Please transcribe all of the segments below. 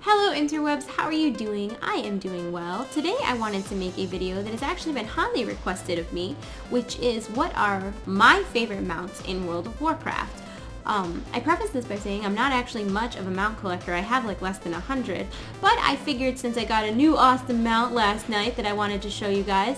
Hello interwebs, how are you doing? I am doing well. Today I wanted to make a video that has actually been highly requested of me, which is what are my favorite mounts in World of Warcraft. I preface this by saying I'm not actually much of a mount collector. I have like less than 100, but I figured since I got a new awesome mount last night that I wanted to show you guys.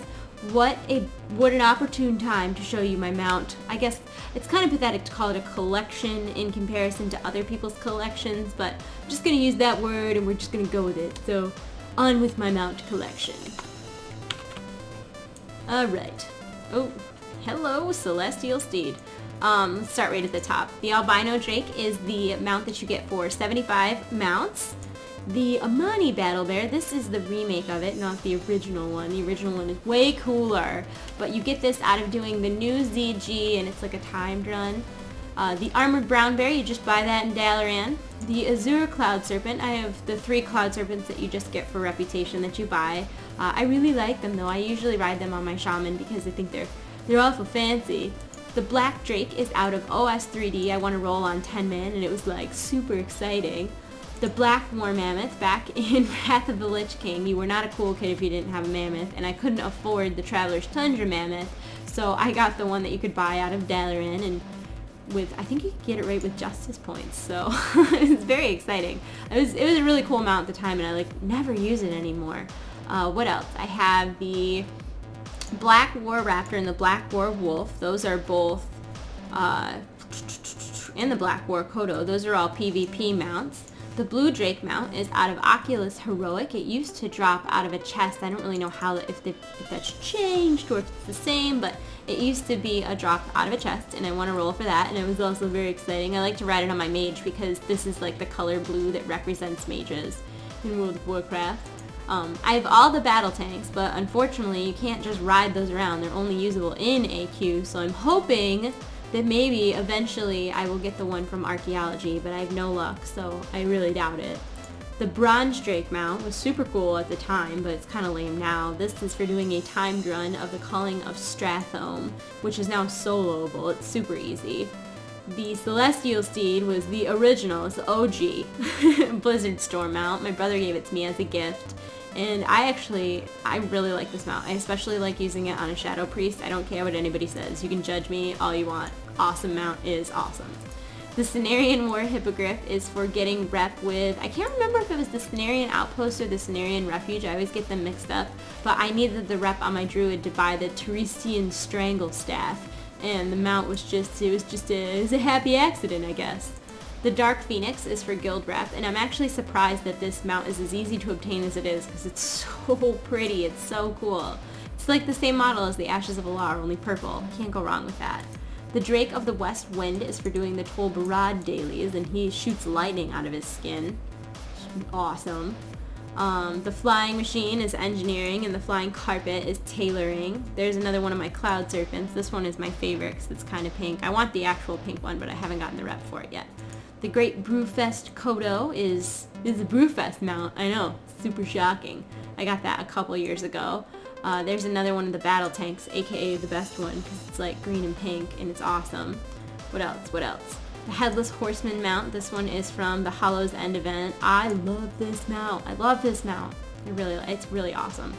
What an opportune time to show you my mount. I guess it's kind of pathetic to call it a collection in comparison to other people's collections, but I'm just going to use that word and we're just going to go with it. So, on with my mount collection. Alright. Oh, hello, Celestial Steed. Let's start right at the top. The Albino Drake is the mount that you get for 75 mounts. The Amani Battle Bear, this is the remake of it, not the original one. The original one is way cooler, but you get this out of doing the new ZG, and it's like a timed run. The Armored Brown Bear, you just buy that in Dalaran. The Jadecloud Serpent, I have the 3 Cloud Serpents that you just get for reputation that you buy. I really like them though. I usually ride them on my Shaman because I think they're awful fancy. The Black Drake is out of OS 3D. I want to roll on 10 man, and it was like super exciting. The Black War Mammoth, back in Wrath of the Lich King. You were not a cool kid if you didn't have a mammoth, and I couldn't afford the Traveler's Tundra Mammoth, so I got the one that you could buy out of Dalaran, and I think you could get it right with Justice points, so it was very exciting. It was a really cool mount at the time, and I never use it anymore. What else? I have the Black War Raptor and the Black War Wolf. Those are both, and the Black War Kodo. Those are all PvP mounts. The Blue Drake mount is out of Oculus Heroic. It used to drop out of a chest. I don't really know how if that's changed or if it's the same, but it used to be a drop out of a chest, and I want to roll for that, and it was also very exciting. I like to ride it on my mage because this is like the color blue that represents mages in World of Warcraft. I have all the battle tanks, but unfortunately you can't just ride those around. They're only usable in AQ, so I'm hoping that maybe eventually I will get the one from Archaeology, but I have no luck, so I really doubt it. The Bronze Drake mount was super cool at the time, but it's kind of lame now. This is for doing a timed run of the Calling of Strathome, which is now soloable. It's super easy. The Celestial Steed was the original, it's the OG Blizzard Storm mount. My brother gave it to me as a gift. And I really like this mount. I especially like using it on a Shadow Priest. I don't care what anybody says. You can judge me all you want. Awesome mount is awesome. The Cenarian War Hippogriff is for getting rep with, I can't remember if it was the Cenarian Outpost or the Cenarian Refuge. I always get them mixed up. But I needed the rep on my druid to buy the Terestian Strangle Staff. And the mount was just a happy accident, I guess. The Dark Phoenix is for guild rep, and I'm actually surprised that this mount is as easy to obtain as it is because it's so pretty. It's so cool. It's like the same model as the Ashes of Alar, only purple. Can't go wrong with that. The Drake of the West Wind is for doing the Tol Barad dailies, and he shoots lightning out of his skin. Awesome. The Flying Machine is engineering, and the Flying Carpet is tailoring. There's another one of my Cloud Serpents. This one is my favorite because it's kind of pink. I want the actual pink one, but I haven't gotten the rep for it yet. The Great Brewfest Kodo is a Brewfest mount. I know, super shocking. I got that a couple years ago. There's another one of the battle tanks, aka the best one, because it's like green and pink, and it's awesome. What else? The Headless Horseman mount. This one is from the Hollow's End event. I love this mount. It's really awesome.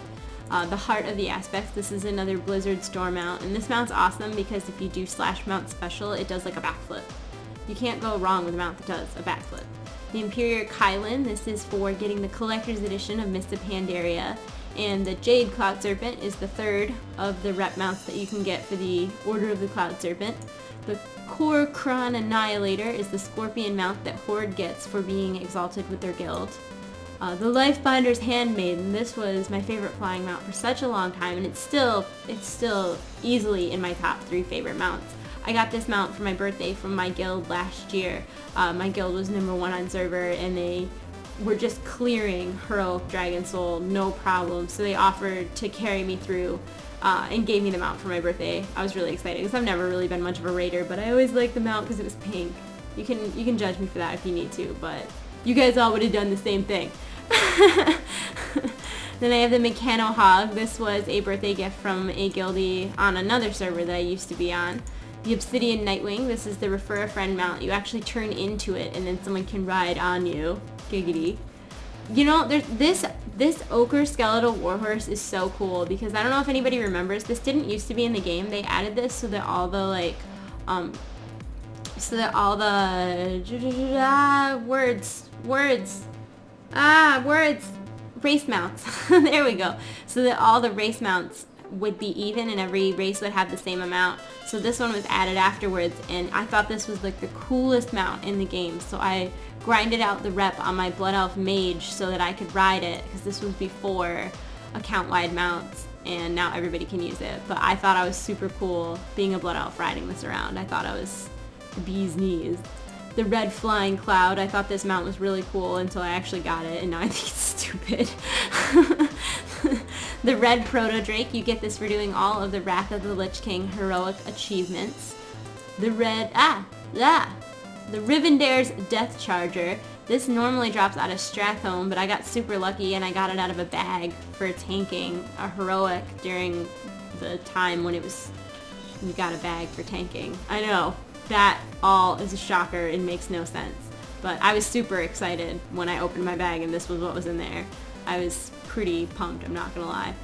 The Heart of the Aspects. This is another Blizzard Storm mount, and this mount's awesome because if you do slash mount special, it does like a backflip. You can't go wrong with a mount that does a backflip. The Imperial Khylin, this is for getting the collector's edition of Mist of Pandaria. And the Jadecloud Serpent is the third of the rep mounts that you can get for the Order of the Cloud Serpent. The Kron Annihilator is the Scorpion mount that Horde gets for being exalted with their guild. The Lifebinder's Handmaiden, this was my favorite flying mount for such a long time, and it's still easily in my top 3 favorite mounts. I got this mount for my birthday from my guild last year. My guild was #1 on server, and they were just clearing Heroic Dragon Soul, no problem. So they offered to carry me through and gave me the mount for my birthday. I was really excited because I've never really been much of a raider, but I always liked the mount because it was pink. You can judge me for that if you need to, but you guys all would have done the same thing. Then I have the Meccano Hog. This was a birthday gift from a guildie on another server that I used to be on. The Obsidian Nightwing, this is the Refer a Friend mount. You actually turn into it and then someone can ride on you. Giggity. You know, there's this Ogre Skeletal Warhorse is so cool because I don't know if anybody remembers, this didn't used to be in the game. They added this so that all the like, race mounts. There we go. So that all the race mounts would be even and every race would have the same amount. So this one was added afterwards, and I thought this was like the coolest mount in the game. So I grinded out the rep on my Blood Elf Mage so that I could ride it, because this was before account-wide mounts, and now everybody can use it. But I thought I was super cool being a Blood Elf riding this around. I thought I was the bee's knees. The red flying cloud, I thought this mount was really cool until I actually got it, and now I think it's stupid. The red Proto Drake, you get this for doing all of the Wrath of the Lich King heroic achievements. The red, the Rivendare's Death Charger. This normally drops out of Strathome, but I got super lucky and I got it out of a bag for tanking a heroic during the time when it was, you got a bag for tanking. I know, that all is a shocker and makes no sense. But I was super excited when I opened my bag and this was what was in there. I was pretty pumped, I'm not gonna lie.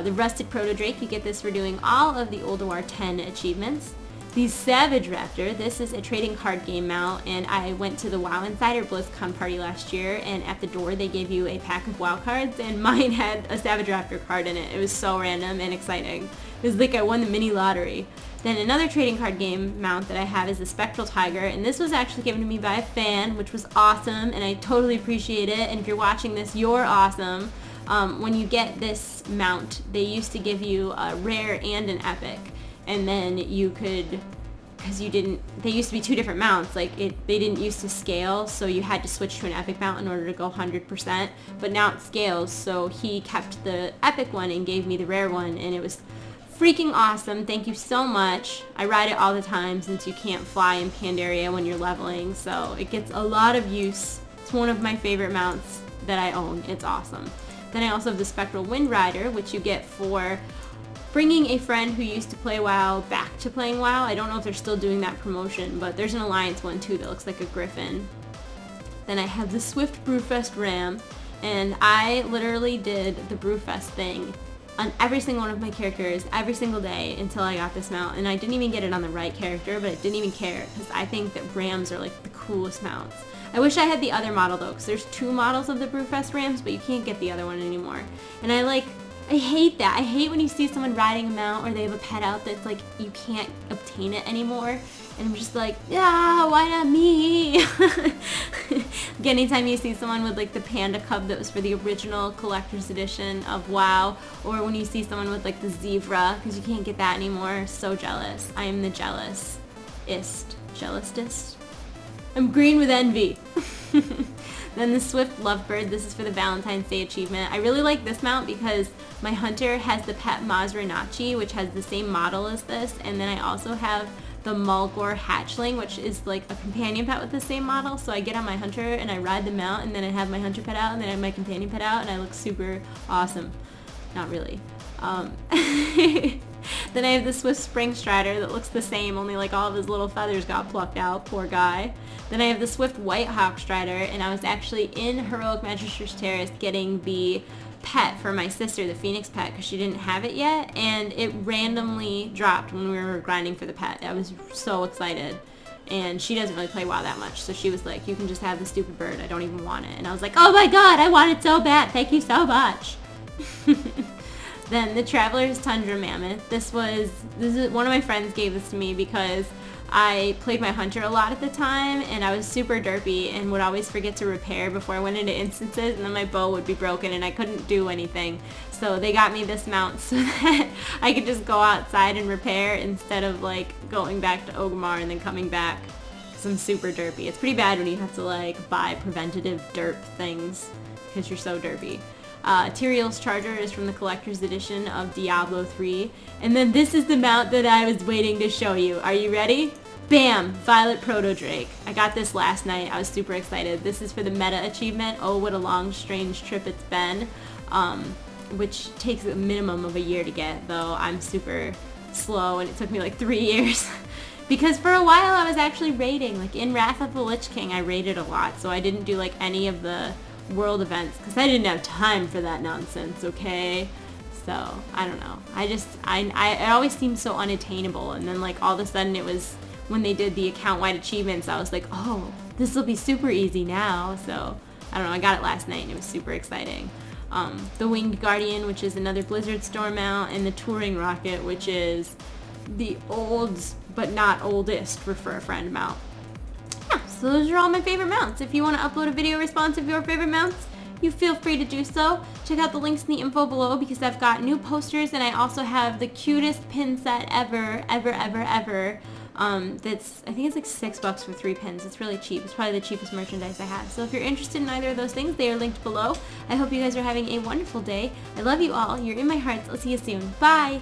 The Rusted Proto Drake, you get this for doing all of the Ulduar 10 achievements. The Savage Raptor, this is a trading card game mount, and I went to the WoW Insider BlizzCon party last year, and at the door they gave you a pack of WoW cards, and mine had a Savage Raptor card in it. It was so random and exciting. It was like I won the mini lottery. Then another trading card game mount that I have is the Spectral Tiger, and this was actually given to me by a fan, which was awesome, and I totally appreciate it, and if you're watching this, you're awesome. When you get this mount, they used to give you a rare and an epic, and then you could, because they used to be two different mounts, like they didn't used to scale, so you had to switch to an epic mount in order to go 100%, but now it scales, so he kept the epic one and gave me the rare one, and it was freaking awesome. Thank you so much. I ride it all the time since you can't fly in Pandaria when you're leveling, so it gets a lot of use. It's one of my favorite mounts that I own. It's awesome. Then I also have the Spectral Windrider, which you get for bringing a friend who used to play WoW back to playing WoW. I don't know if they're still doing that promotion, but there's an Alliance one too that looks like a griffin. Then I have the Swift Brewfest Ram, and I literally did the Brewfest thing on every single one of my characters every single day until I got this mount, and I didn't even get it on the right character, but I didn't even care because I think that Rams are like the coolest mounts. I wish I had the other model though, because there's two models of the Brewfest Rams, but you can't get the other one anymore. And I hate that. I hate when you see someone riding a mount or they have a pet out that's like, you can't obtain it anymore. And I'm just like, yeah, why not me? Anytime you see someone with like the panda cub that was for the original collector's edition of WoW, or when you see someone with like the zebra, because you can't get that anymore, so jealous. I am the jealous-ist. Jealous-ist? I'm green with envy. Then the Swift Lovebird, this is for the Valentine's Day achievement. I really like this mount because my hunter has the pet Mazrinachi, which has the same model as this, and then I also have the Mulgore Hatchling, which is like a companion pet with the same model. So I get on my hunter and I ride the mount, and then I have my hunter pet out, and then I have my companion pet out, and I look super awesome. Not really. Then I have the Swift Spring Strider that looks the same, only like all of his little feathers got plucked out, poor guy. Then I have the Swift White Hawk Strider, and I was actually in Heroic Magister's Terrace getting the pet for my sister, the Phoenix pet, because she didn't have it yet, and it randomly dropped when we were grinding for the pet. I was so excited. And she doesn't really play WoW that much, so she was like, you can just have the stupid bird, I don't even want it. And I was like, oh my god, I want it so bad, thank you so much. Then the Traveler's Tundra Mammoth. This is one of my friends gave this to me because I played my hunter a lot at the time, and I was super derpy and would always forget to repair before I went into instances, and then my bow would be broken and I couldn't do anything. So they got me this mount so that I could just go outside and repair instead of like going back to Ogre and then coming back, because I'm super derpy. It's pretty bad when you have to like buy preventative derp things because you're so derpy. Tyrael's Charger is from the collector's edition of Diablo III. And then this is the mount that I was waiting to show you. Are you ready? Bam! Violet Proto Drake. I got this last night. I was super excited. This is for the meta achievement, Oh What a Long Strange Trip It's Been, which takes a minimum of a year to get, though I'm super slow and it took me like 3 years. Because for a while I was actually raiding. Like in Wrath of the Lich King I raided a lot, so I didn't do like any of the world events because I didn't have time for that nonsense, okay? So, I don't know. It always seemed so unattainable, and then like all of a sudden it was, when they did the account-wide achievements, I was like, oh, this will be super easy now. So, I don't know, I got it last night and it was super exciting. The Winged Guardian, which is another Blizzard Stormout, and the Touring Rocket, which is the old but not oldest Refer a Friend mount. Yeah, so those are all my favorite mounts. If you want to upload a video response of your favorite mounts, you feel free to do so. Check out the links in the info below because I've got new posters, and I also have the cutest pin set ever. That's, I think it's like $6 for 3 pins. It's really cheap. It's probably the cheapest merchandise I have. So if you're interested in either of those things, they are linked below. I hope you guys are having a wonderful day. I love you all. You're in my hearts. I'll see you soon. Bye!